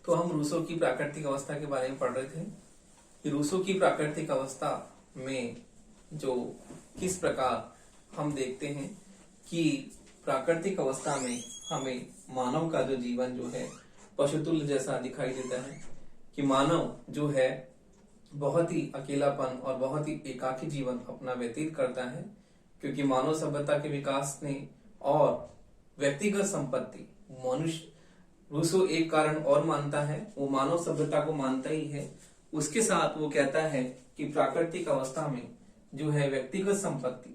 तो हम रूसो की प्राकृतिक अवस्था के बारे में पढ़ रहे थे कि रूसो की प्राकृतिक अवस्था में जो किस प्रकार हम देखते हैं कि प्राकृतिक अवस्था में हमें मानव का जो जीवन जो है पशुतुल्य जैसा दिखाई देता है कि मानव जो है बहुत ही अकेलापन और बहुत ही एकाकी जीवन अपना व्यतीत करता है, क्योंकि मानव सभ्यता के विकास ने और व्यक्तिगत संपत्ति मनुष्य रूसो एक कारण और मानता है, वो मानव सभ्यता को मानता ही है। उसके साथ वो कहता है कि प्राकृतिक अवस्था में जो है व्यक्तिगत संपत्ति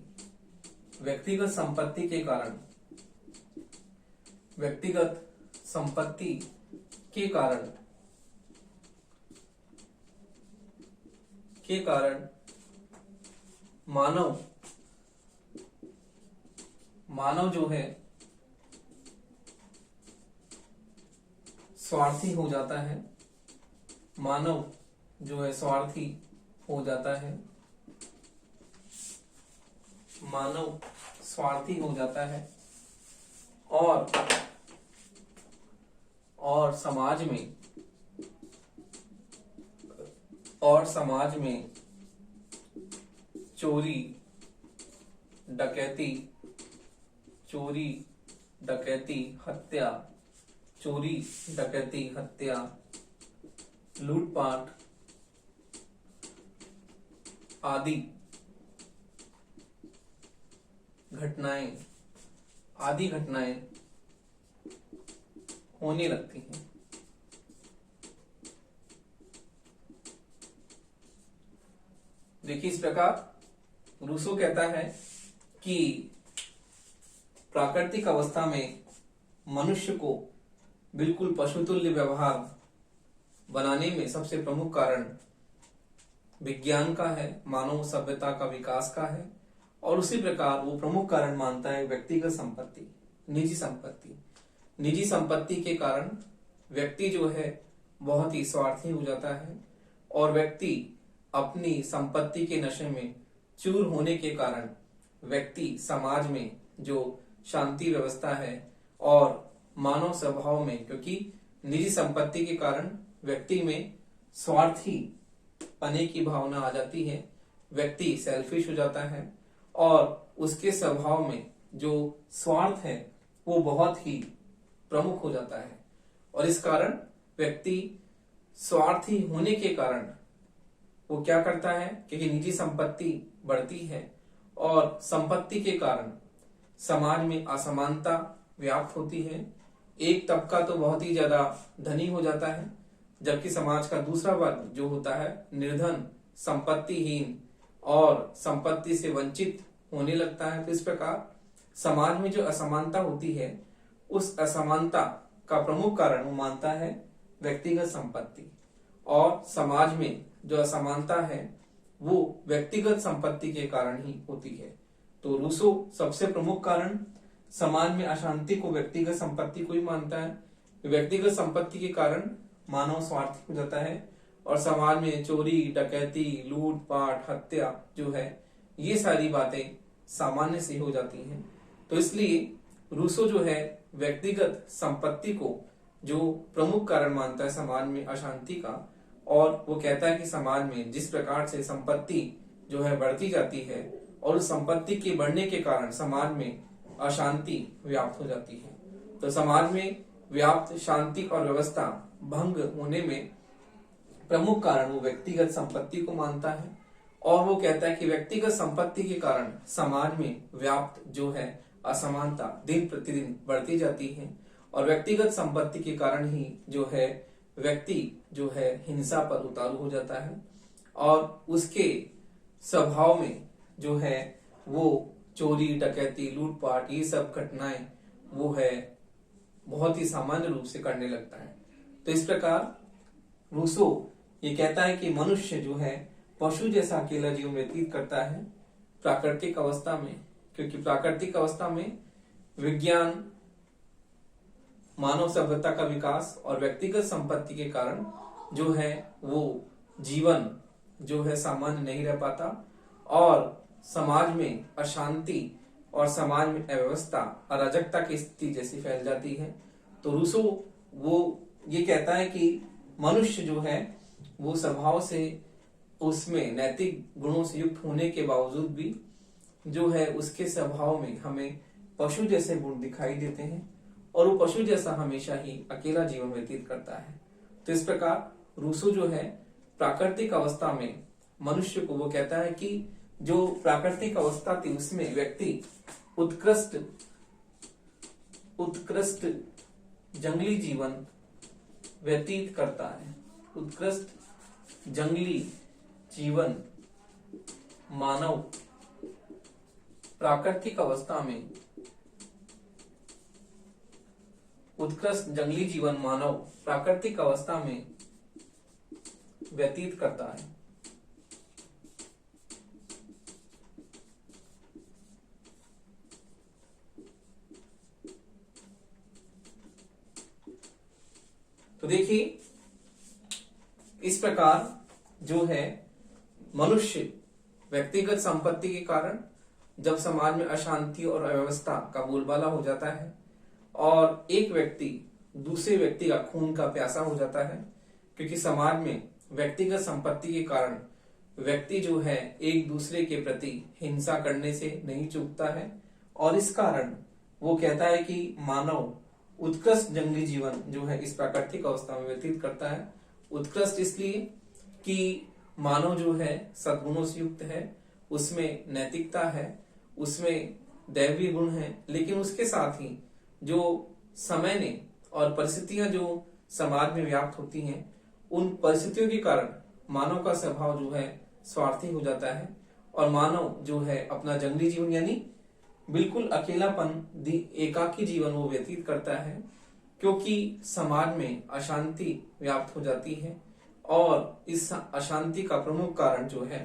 के कारण मानव जो है स्वार्थी हो जाता है। मानव जो है स्वार्थी हो जाता है। मानव स्वार्थी हो जाता है और समाज में चोरी डकैती हत्या लूटपाट आदि घटनाएं होने लगती हैं। देखिए, इस प्रकार रूसो कहता है कि प्राकृतिक अवस्था में मनुष्य को बिल्कुल पशुतुल्य व्यवहार बनाने में सबसे प्रमुख कारण विज्ञान का है, मानव सभ्यता का विकास का है, और उसी प्रकार वो प्रमुख कारण मानता है व्यक्तिगत संपत्ति, निजी संपत्ति के कारण व्यक्ति जो है बहुत ही स्वार्थी हो जाता है और व्यक्ति अपनी संपत्ति के नशे में चूर होने के कारण व्यक्ति समाज में जो शांति व्यवस्था है और मानव स्वभाव में, क्योंकि निजी संपत्ति के कारण व्यक्ति में स्वार्थी पने की भावना आ जाती है, व्यक्ति सेल्फिश हो जाता है और उसके स्वभाव में जो स्वार्थ है वो बहुत ही प्रमुख हो जाता है। और इस कारण व्यक्ति स्वार्थी होने के कारण वो क्या करता है कि निजी संपत्ति बढ़ती है और संपत्ति के कारण समाज में असमानता व्याप्त होती है। एक तबका तो बहुत ही ज्यादा धनी हो जाता है, जबकि समाज का दूसरा वर्ग जो होता है निर्धन, संपत्तिहीन और संपत्ति से वंचित होने लगता है। तो इस प्रकार समाज में जो असमानता होती है, उस असमानता का प्रमुख कारण वो मानता है व्यक्तिगत संपत्ति, और समाज में जो असमानता है वो व्यक्तिगत संपत्ति के कारण ही होती है। तो रूसो सबसे प्रमुख कारण समाज में अशांति को व्यक्तिगत संपत्ति को ही मानता है। व्यक्तिगत संपत्ति के कारण मानव स्वार्थी हो जाता है और समाज में चोरी डकैती लूटपाट हत्या जो है ये सारी बातें सामान्य सी हो जाती हैं। तो इसलिए रूसो जो है व्यक्तिगत संपत्ति को जो प्रमुख कारण मानता है समाज में अशांति का, और वो कहता है कि समाज में जिस प्रकार से संपत्ति जो है बढ़ती जाती है और उस संपत्ति के बढ़ने के कारण समाज में अशांति व्याप्त हो जाती है, तो समाज में व्याप्त शांति और व्यवस्था भंग होने में प्रमुख कारण वो व्यक्तिगत संपत्ति को मानता है। और वो कहता है कि व्यक्तिगत संपत्ति के कारण समाज में व्याप्त जो है असमानता दिन प्रतिदिन बढ़ती जाती है और व्यक्तिगत संपत्ति के कारण ही जो है व्यक्ति जो है हिंसा पर उतारू हो जाता है और उसके स्वभाव में जो है वो चोरी डकैती लूटपाट ये सब घटनाएं वो है बहुत ही सामान्य रूप से करने लगता है। तो इस प्रकार रूसो ये कहता है कि मनुष्य जो है पशु जैसा अकेला जीवन व्यतीत करता है प्राकृतिक अवस्था में, क्योंकि प्राकृतिक अवस्था में विज्ञान मानव सभ्यता का विकास और व्यक्तिगत संपत्ति के कारण जो है वो जीवन जो है सामान्य नहीं रह पाता और समाज में अशांति और समाज में अव्यवस्था अराजकता की स्थिति जैसी फैल जाती है। तो रूसो वो ये कहता है कि मनुष्य जो है वो स्वभाव से उसमें नैतिक गुणों से युक्त होने के बावजूद भी जो है उसके स्वभाव में हमें पशु जैसे गुण दिखाई देते हैं और वो पशु जैसा हमेशा ही अकेला जीवन व्यतीत करता है। तो इस प्रकार रूसो जो है प्राकृतिक अवस्था में मनुष्य को वो कहता है कि जो प्राकृतिक अवस्था थी उसमें व्यक्ति उत्कृष्ट उत्कृष्ट जंगली जीवन व्यतीत करता है। उत्कृष्ट जंगली जीवन मानव प्राकृतिक अवस्था में उत्कृष्ट जंगली जीवन मानव प्राकृतिक अवस्था में व्यतीत करता है। तो देखिए इस प्रकार जो है मनुष्य व्यक्तिगत संपत्ति के कारण जब समाज में अशांति और अव्यवस्था का बोलबाला हो जाता है और एक व्यक्ति दूसरे व्यक्ति का खून का प्यासा हो जाता है, क्योंकि समाज में व्यक्तिगत संपत्ति के कारण व्यक्ति जो है एक दूसरे के प्रति हिंसा करने से नहीं चूकता है और इस कारण वो कहता है कि मानव उत्कृष्ट जंगली जीवन जो है इस प्राकृतिक अवस्था में व्यतीत करता है। उत्कृष्ट इसलिए कि मानव जो है सद्गुणों से युक्त है, उसमें नैतिकता है, उसमें दैवीय गुण है, लेकिन उसके साथ ही जो समय ने और परिस्थितियां जो समाज में व्याप्त होती हैं उन परिस्थितियों के कारण मानव का स्वभाव जो है स्वार्थी हो जाता है और मानव जो है अपना जंगली जीवन यानी बिल्कुल अकेलापन एकाकी जीवन वो व्यतीत करता है, क्योंकि समाज में अशांति व्याप्त हो जाती है और इस अशांति का प्रमुख कारण जो है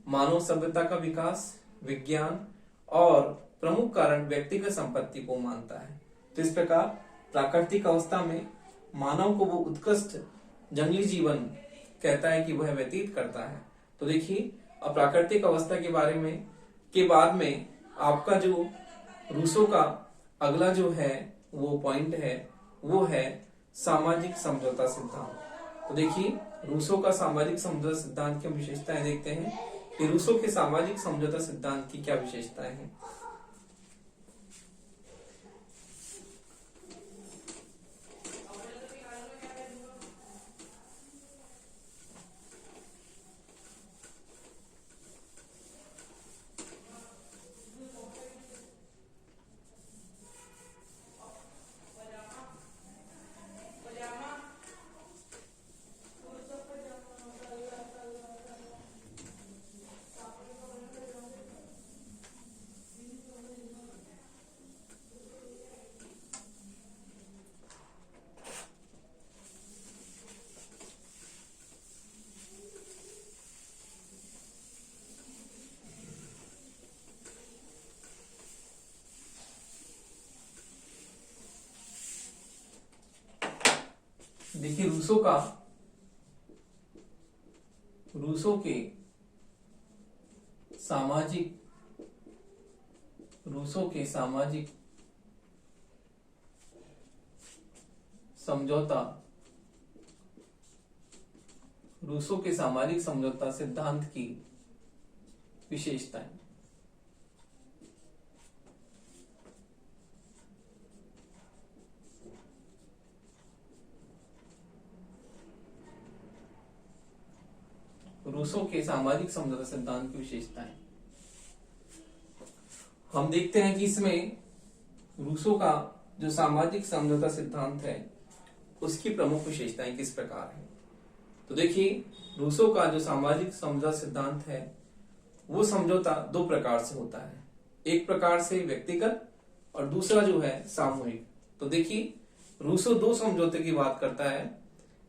मानव सभ्यता का विकास, विज्ञान और प्रमुख कारण व्यक्तिगत संपत्ति को मानता है। तो इस प्रकार प्राकृतिक अवस्था में मानव को वो उत्कृष्ट जंगली जीवन कहता है कि वह व्यतीत करता है। तो देखिए अब प्राकृतिक अवस्था के बारे में के बाद में आपका जो रूसो का अगला जो है वो पॉइंट है वो है सामाजिक समझौता सिद्धांत। तो देखिए रूसो का सामाजिक समझौता सिद्धांत की विशेषताएं देखते हैं कि रूसो के सामाजिक समझौता सिद्धांत की क्या विशेषताएं हैं। देखिए रूसो के सामाजिक समझौता सिद्धांत की विशेषताएं। रूसो के सामाजिक समझौता सिद्धांत की विशेषताएं हम देखते हैं कि इसमें रूसो का जो सामाजिक समझौता सिद्धांत है उसकी प्रमुख विशेषताएं किस प्रकार है। तो देखिए रूसो का जो सामाजिक समझौता सिद्धांत है वो समझौता दो प्रकार से होता है, एक प्रकार से व्यक्तिगत और दूसरा जो है सामूहिक। तो देखिए रूसो दो समझौते की बात करता है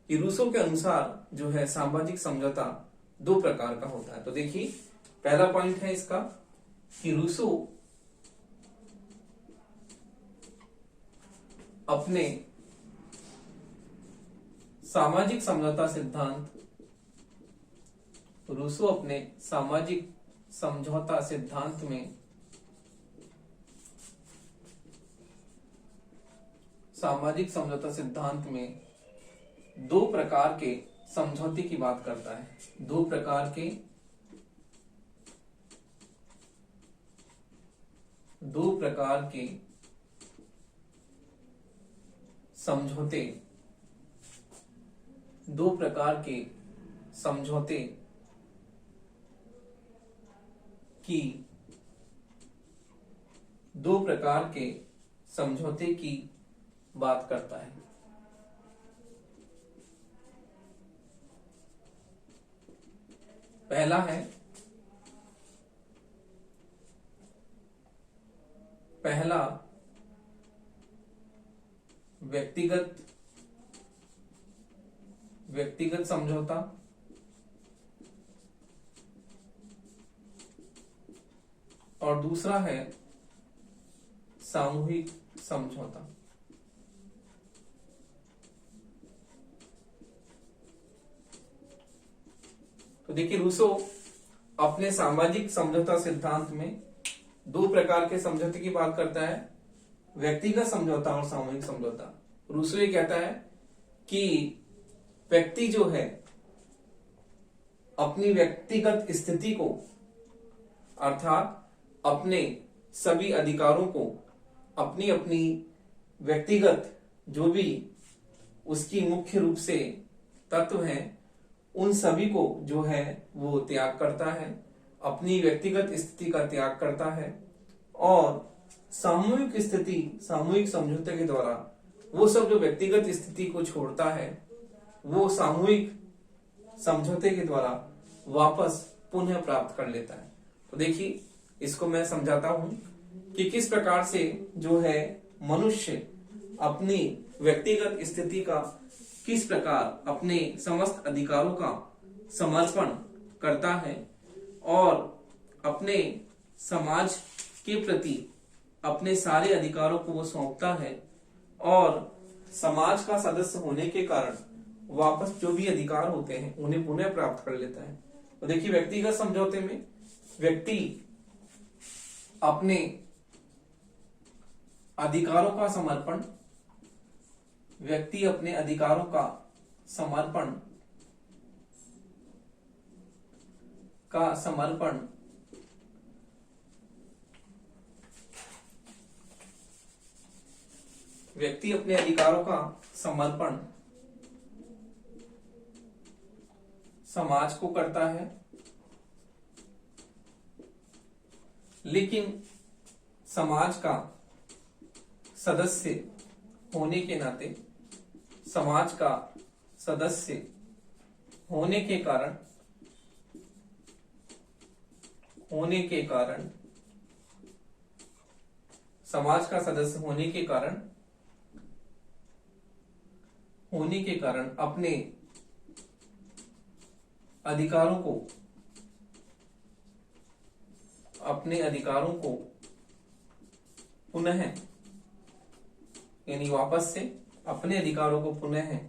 कि रूसो के अनुसार जो है सामाजिक समझौता दो प्रकार का होता है। तो देखिए पहला पॉइंट है इसका कि रूसो अपने सामाजिक समझौता सिद्धांत में दो प्रकार के समझौते की बात करता है। दो प्रकार के समझौते की बात करता है। पहला व्यक्तिगत समझौता, और दूसरा है सामूहिक समझौता। तो देखिए, रूसो अपने सामाजिक समझौता सिद्धांत में दो प्रकार के समझौते की बात करता है, व्यक्तिगत समझौता और सामूहिक समझौता। रूसो ये कहता है कि व्यक्ति जो है अपनी व्यक्तिगत स्थिति को, अर्थात अपने सभी अधिकारों को, अपनी अपनी व्यक्तिगत जो भी उसकी मुख्य रूप से तत्व हैं, उन सभी को जो है वो त्याग करता है, अपनी व्यक्तिगत स्थिति का त्याग करता है, और सामूहिक समझौते के द्वारा वो सब जो व्यक्तिगत स्थिति को छोड़ता है, वो सामूहिक समझौते के द्वारा वापस पुनः प्राप्त कर लेता है। तो देखिए, इसको मैं समझाता हूं कि किस प्रकार से जो है मनुष्य अपनी व्यक्तिगत स्थिति का किस प्रकार अपने समस्त अधिकारों का समर्पण करता है और अपने समाज के प्रति अपने सारे अधिकारों को वो सौंपता है, और समाज का सदस्य होने के कारण वापस जो भी अधिकार होते हैं उन्हें पुनः प्राप्त कर लेता है। तो देखिए, व्यक्तिगत समझौते में व्यक्ति अपने अधिकारों का समर्पण व्यक्ति अपने अधिकारों का समर्पण समाज को करता है, लेकिन समाज का सदस्य होने के नाते, समाज का सदस्य होने के कारण समाज का सदस्य होने के कारण अपने अधिकारों को पुनः, यानी वापस से अपने अधिकारों को पुनः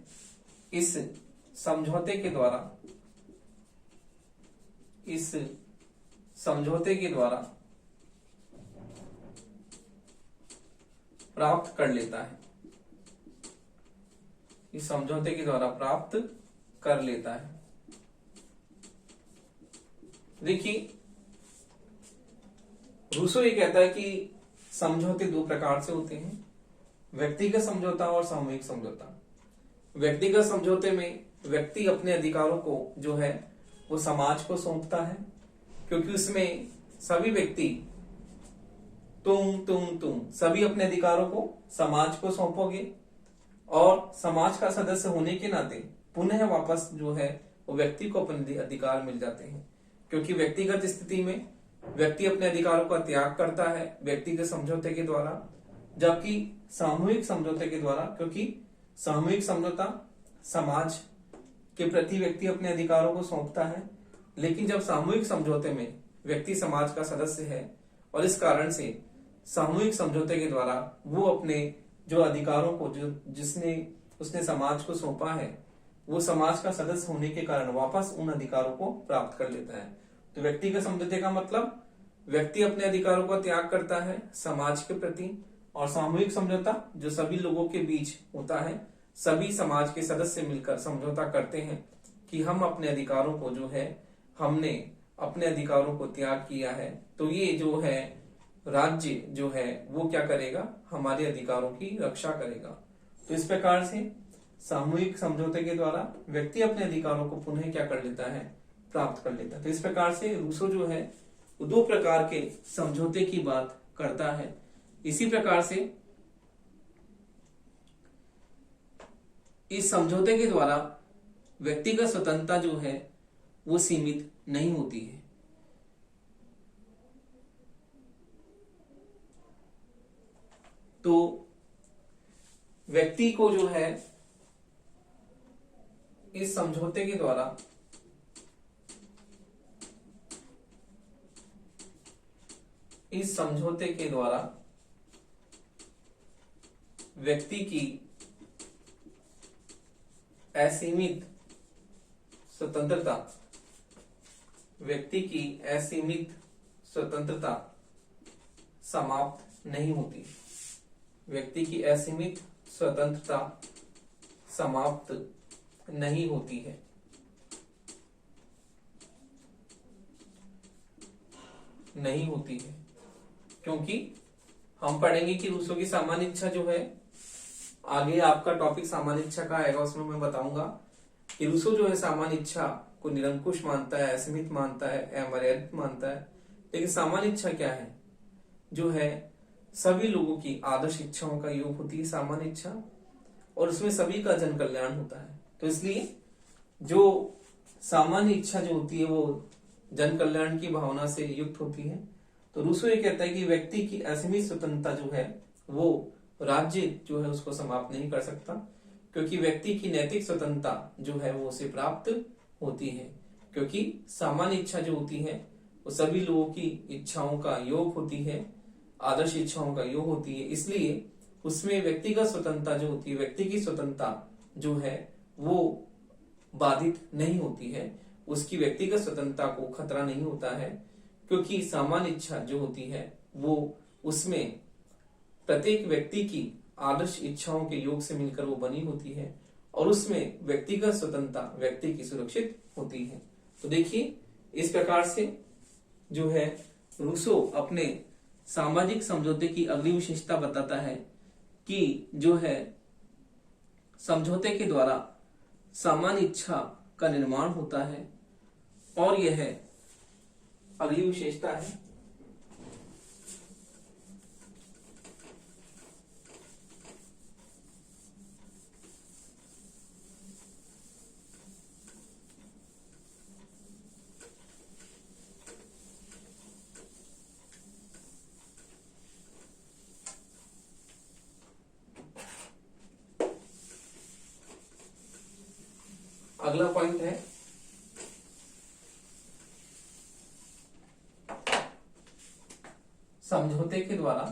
इस समझौते के द्वारा प्राप्त कर लेता है। इस समझौते के द्वारा प्राप्त कर लेता है। देखिए, रूसो ये कहता है कि समझौते दो प्रकार से होते हैं, व्यक्तिगत समझौता और सामूहिक समझौता। व्यक्तिगत समझौते में व्यक्ति अपने अधिकारों को जो है वो समाज को सौंपता है, क्योंकि उसमें सभी व्यक्ति तुम सभी अपने अधिकारों को समाज को सौंपोगे, और समाज का सदस्य होने के नाते पुनः वापस जो है वो व्यक्ति को अपने अधिकार मिल जाते हैं, क्योंकि व्यक्तिगत स्थिति में व्यक्ति अपने अधिकारों का त्याग करता है व्यक्तिगत समझौते के द्वारा, जबकि सामूहिक समझौते के द्वारा, क्योंकि सामूहिक समझौता समाज के प्रति व्यक्ति अपने अधिकारों को सौंपता है, लेकिन जब सामूहिक समझौते में व्यक्ति समाज का सदस्य है, और इस कारण से सामूहिक समझौते के द्वारा वो अपने जो अधिकारों को उसने समाज को सौंपा है, वो समाज का सदस्य होने के कारण वापस उन अधिकारों को प्राप्त कर लेता है। तो व्यक्तिगत समझौते का मतलब व्यक्ति अपने अधिकारों का त्याग करता है समाज के प्रति, और सामूहिक समझौता जो सभी लोगों के बीच होता है सभी समाज के सदस्य मिलकर समझौता करते हैं कि हम अपने अधिकारों को जो है, हमने अपने अधिकारों को त्याग किया है, तो ये जो है राज्य जो है वो क्या करेगा, हमारे अधिकारों की रक्षा करेगा। तो इस प्रकार से सामूहिक समझौते के द्वारा व्यक्ति अपने अधिकारों को पुनः क्या कर लेता है, प्राप्त कर लेता है। तो इस प्रकार से रूसो जो है वो दो प्रकार के समझौते की बात करता है। इसी प्रकार से इस समझौते के द्वारा व्यक्तिगत स्वतंत्रता जो है वो सीमित नहीं होती है। तो व्यक्ति को जो है इस समझौते के द्वारा व्यक्ति की असीमित स्वतंत्रता समाप्त नहीं होती। व्यक्ति की असीमित स्वतंत्रता समाप्त नहीं होती है। क्योंकि हम पढ़ेंगे कि रूसो की सामान्य इच्छा जो है, आगे आपका टॉपिक सामान्य इच्छा का आएगा, उसमें मैं बताऊंगा कि रूसो जो है सामान्य इच्छा को निरंकुश मानता है, असीमित मानता है, अमर्यादित मानता है। लेकिन सामान्य इच्छा क्या है, जो है सभी लोगों की आदर्श इच्छाओं का योग होती है सामान्य इच्छा, और उसमें सभी का जन कल्याण होता है। तो इसलिए जो सामान्य इच्छा जो होती है वो जन कल्याण की भावना से युक्त होती है। तो रूसो ये कहता है कि व्यक्ति की असीमित स्वतंत्रता जो है वो राज्य जो है उसको समाप्त नहीं कर सकता, क्योंकि व्यक्ति की नैतिक स्वतंत्रता जो है वो उसे प्राप्त होती है। क्योंकि सामान्य इच्छा जो होती है वो सभी लोगों की इच्छाओं का योग होती है, आदर्श इच्छाओं का योग होती है, इसलिए उसमें व्यक्तिगत स्वतंत्रता जो होती है, व्यक्ति की स्वतंत्रता जो है वो बाधित नहीं होती है, उसकी व्यक्तिगत स्वतंत्रता को खतरा नहीं होता है। क्योंकि सामान्य इच्छा जो होती है वो उसमें प्रत्येक व्यक्ति की आदर्श इच्छाओं के योग से मिलकर वो बनी होती है, और उसमें व्यक्तिगत स्वतंत्रता व्यक्ति की सुरक्षित होती है। तो देखिए इस प्रकार से जो है रूसो अपने सामाजिक समझौते की अगली विशेषता बताता है कि जो है समझौते के द्वारा सामान्य इच्छा का निर्माण होता है, और यह अगली विशेषता है अगला पॉइंट है समझौते के द्वारा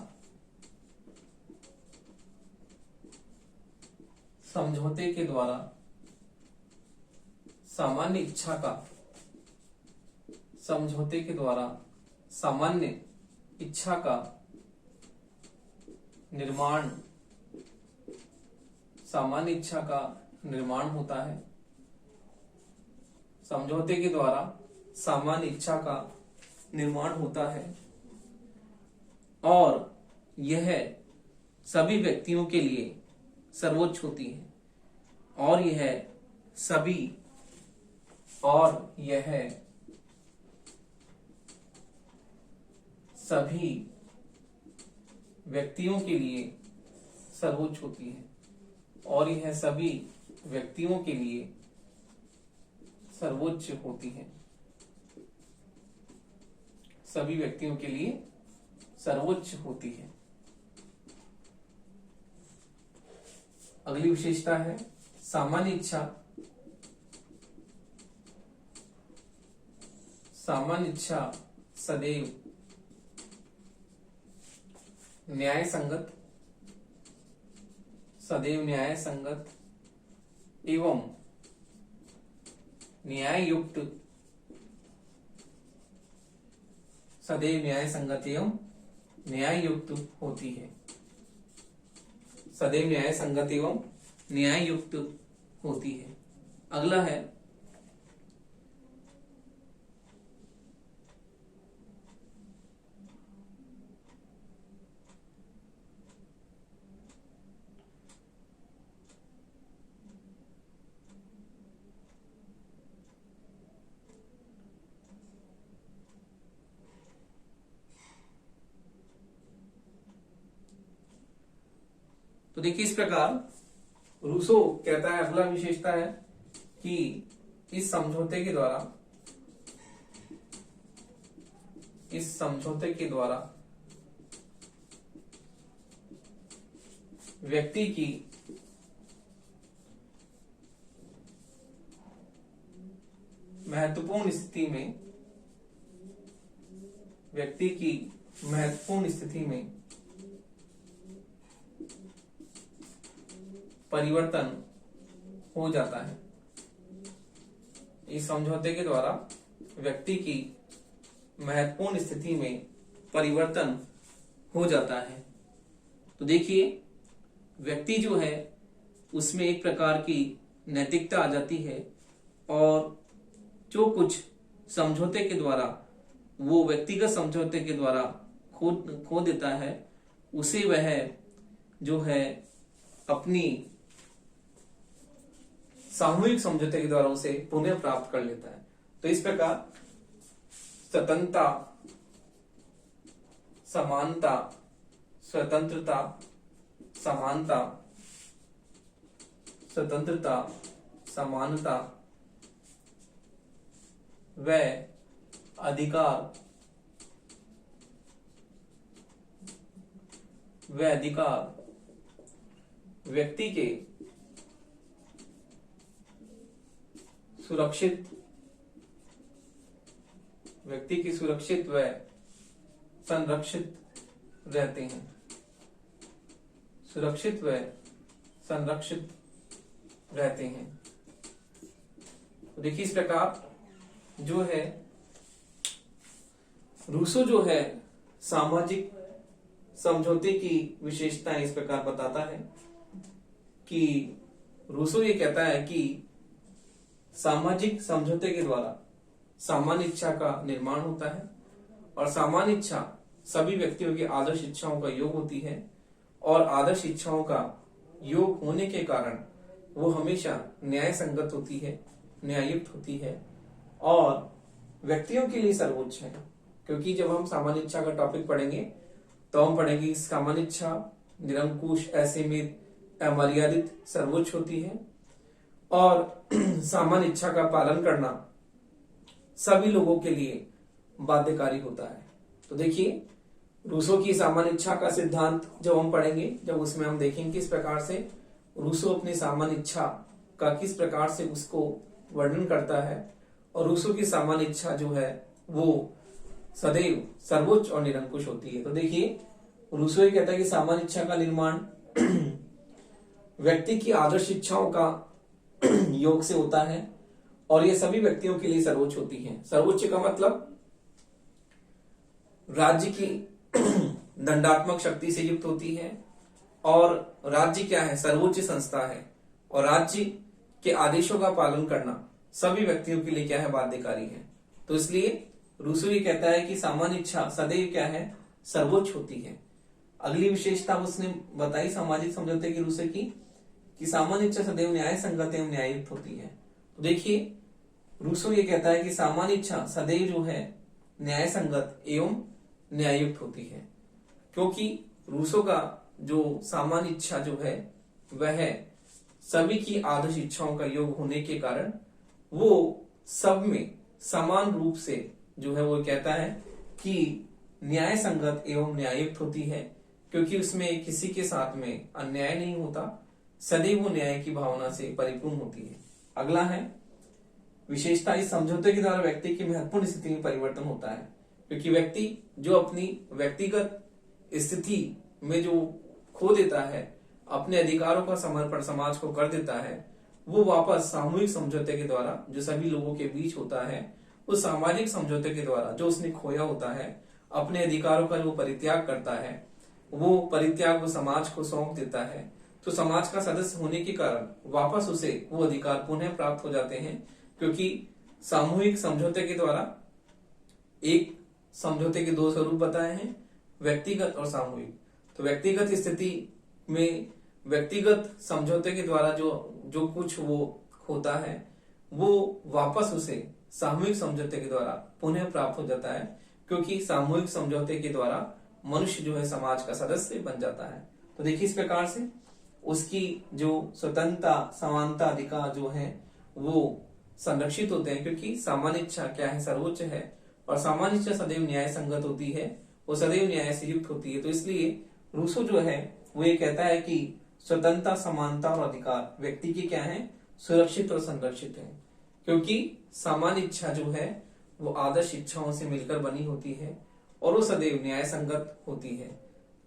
सामान्य इच्छा का निर्माण होता है। समझौते के द्वारा सामान्य इच्छा का निर्माण होता है, और यह सभी व्यक्तियों के लिए सर्वोच्च होती है, और यह सभी व्यक्तियों के लिए सर्वोच्च होती है, और यह सभी व्यक्तियों के लिए सर्वोच्च होती है, सभी व्यक्तियों के लिए सर्वोच्च होती है। अगली विशेषता है सामान्य इच्छा सदैव न्याय संगत एवं न्याय युक्त होती है। सदैव न्याय संगत एवं न्याय युक्त होती है। अगला है तो देखिए इस प्रकार रूसो कहता है, अगला विशेषता है कि इस समझौते के द्वारा व्यक्ति की महत्वपूर्ण स्थिति में परिवर्तन हो जाता है। इस समझौते के द्वारा व्यक्ति की महत्वपूर्ण स्थिति में परिवर्तन हो जाता है। तो देखिए व्यक्ति जो है उसमें एक प्रकार की नैतिकता आ जाती है और जो कुछ समझौते के द्वारा वो व्यक्तिगत समझौते के द्वारा खो देता है उसे वह जो है अपनी सामूहिक समझौते के द्वारा उसे पुनः प्राप्त कर लेता है। तो इस प्रकार स्वतंत्रता, समानता, स्वतंत्रता, समानता, स्वतंत्रता, समानता व अधिकार व्यक्ति के सुरक्षित व संरक्षित रहते हैं। सुरक्षित व संरक्षित रहते हैं। तो देखिए इस प्रकार जो है रूसो जो है सामाजिक समझौते की विशेषताएं इस प्रकार बताता है कि रूसो ये कहता है कि सामाजिक समझौते के द्वारा सामान्य इच्छा का निर्माण होता है और सामान्य इच्छा सभी व्यक्तियों की आदर्श इच्छाओं का योग होती है और आदर्श इच्छाओं का योग होने के कारण वो हमेशा न्याय संगत होती है, न्याययुक्त होती है और व्यक्तियों के लिए सर्वोच्च है। क्योंकि जब हम सामान्य इच्छा का टॉपिक पढ़ेंगे तो हम पढ़ेंगे सामान्य इच्छा निरंकुश, असीमित, अमर्यादित, सर्वोच्च होती है और सामान्य इच्छा का पालन करना सभी लोगों के लिए बाध्यकारी होता है। तो देखिए रूसो की सामान्य इच्छा का सिद्धांत जब हम पढ़ेंगे, जब उसमें हम देखेंगे किस प्रकार से रूसो अपनी सामान्य इच्छा का किस प्रकार से उसको वर्णन करता है और रूसो की सामान्य इच्छा जो है वो सदैव सर्वोच्च और निरंकुश होती है। तो देखिए रूसो ये कहता है कि सामान्य इच्छा का निर्माण व्यक्ति की आदर्श इच्छाओं का योग से होता है और ये सभी व्यक्तियों के लिए सर्वोच्च होती है। सर्वोच्च का मतलब राज्य की दंडात्मक शक्ति से युक्त होती है और राज्य क्या है, सर्वोच्च संस्था है और राज्य के आदेशों का पालन करना सभी व्यक्तियों के लिए क्या है, बाध्यकारी है। तो इसलिए रूसो ये कहता है कि सामान्य इच्छा सदैव क्या है, सर्वोच्च होती है। अगली विशेषता उसने बताई सामाजिक समझौते की रूसो की कि सामान्य इच्छा सदैव न्याय संगत एवं न्याययुक्त होती है। तो देखिए रूसो ये कहता है कि सामान्य इच्छा सदैव जो है न्याय संगत एवं न्याययुक्त होती है, क्योंकि रूसो का जो सामान्य इच्छा जो है वह सभी की आदर्श इच्छाओं का योग होने के कारण वो सब में समान रूप से जो है वो कहता है कि न्याय संगत एवं न्याययुक्त होती है, क्योंकि उसमें किसी के साथ में अन्याय नहीं होता, सदैव वो न्याय की भावना से परिपूर्ण होती है। अगला है विशेषता, इस समझौते के द्वारा व्यक्ति की महत्वपूर्ण स्थिति में परिवर्तन होता है, क्योंकि व्यक्ति जो अपनी व्यक्तिगत स्थिति में जो खो देता है, अपने अधिकारों का समर्पण समाज को कर देता है, वो वापस सामूहिक समझौते के द्वारा जो सभी लोगों के बीच होता है, उस सामाजिक समझौते के द्वारा जो उसने खोया होता है, अपने अधिकारों का जो परित्याग करता है, वो परित्याग वो समाज को सौंप देता है तो समाज का सदस्य होने के कारण वापस उसे वो अधिकार पुनः प्राप्त हो जाते हैं, क्योंकि सामूहिक समझौते के द्वारा एक समझौते के दो स्वरूप बताए हैं, व्यक्तिगत और सामूहिक। तो व्यक्तिगत स्थिति में व्यक्तिगत समझौते के द्वारा जो जो कुछ वो होता है वो वापस उसे सामूहिक समझौते के द्वारा पुनः प्राप्त हो जाता है, क्योंकि सामूहिक समझौते के द्वारा मनुष्य जो है समाज का सदस्य बन जाता है। तो देखिए इस प्रकार से उसकी जो स्वतंत्रता समानता अधिकार जो है वो संरक्षित होते हैं, क्योंकि सामान्य इच्छा क्या है, सर्वोच्च है, और सामान्य इच्छा सदैव न्याय संगत होती है, वो सदैव न्याय से युक्त होती है। तो इसलिए रूसो जो है वो ये कहता है कि स्वतंत्रता समानता और अधिकार व्यक्ति की क्या है, सुरक्षित और संरक्षित है, क्योंकि सामान्य इच्छा जो है वो आदर्श इच्छाओं से मिलकर बनी होती है और वो सदैव न्याय संगत होती है।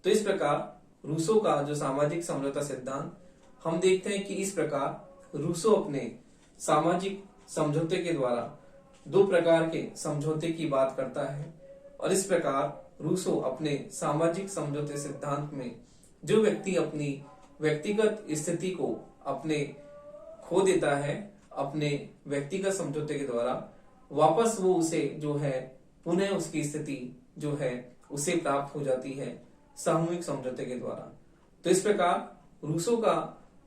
तो इस प्रकार रूसो का जो सामाजिक समझौता सिद्धांत हम देखते हैं कि इस प्रकार रूसो अपने सामाजिक समझौते के द्वारा दो प्रकार के समझौते की बात करता है, और इस प्रकार रूसो अपने सामाजिक समझौते सिद्धांत में जो व्यक्ति अपनी व्यक्तिगत स्थिति को अपने खो देता है अपने व्यक्तिगत समझौते के द्वारा, वापस वो उसे जो है पुनः उसकी स्थिति जो है उसे प्राप्त हो जाती है सामूहिक समझौते के द्वारा। तो इस प्रकार रूसो का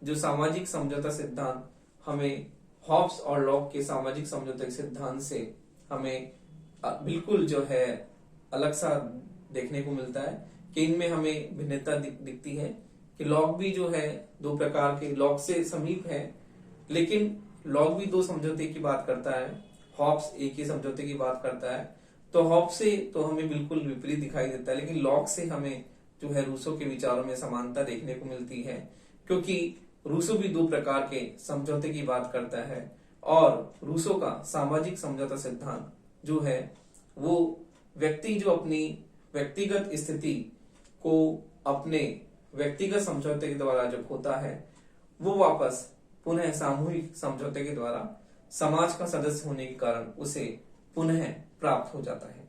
जो सामाजिक समझौता सिद्धांत हमें हॉब्स और लॉक के सामाजिक समझौते के सिद्धांत से हमें बिल्कुल जो है अलग सा देखने को मिलता है, कि इनमें हमें भिन्नता दिखती है कि लॉक भी जो है दो प्रकार के, लॉक से समीप है, लेकिन लॉक भी दो समझौते की बात करता है, हॉब्स एक ही समझौते की बात करता है। तो हॉब्स से तो हमें बिल्कुल विपरीत दिखाई देता है, लेकिन लॉक से हमें जो है रूसो के विचारों में समानता देखने को मिलती है, क्योंकि रूसो भी दो प्रकार के समझौते की बात करता है, और रूसो का सामाजिक समझौता सिद्धांत जो है वो व्यक्ति जो अपनी व्यक्तिगत स्थिति को अपने व्यक्तिगत समझौते के द्वारा जो होता है वो वापस पुनः सामूहिक समझौते के द्वारा समाज का सदस्य होने के कारण उसे पुनः प्राप्त हो जाता है।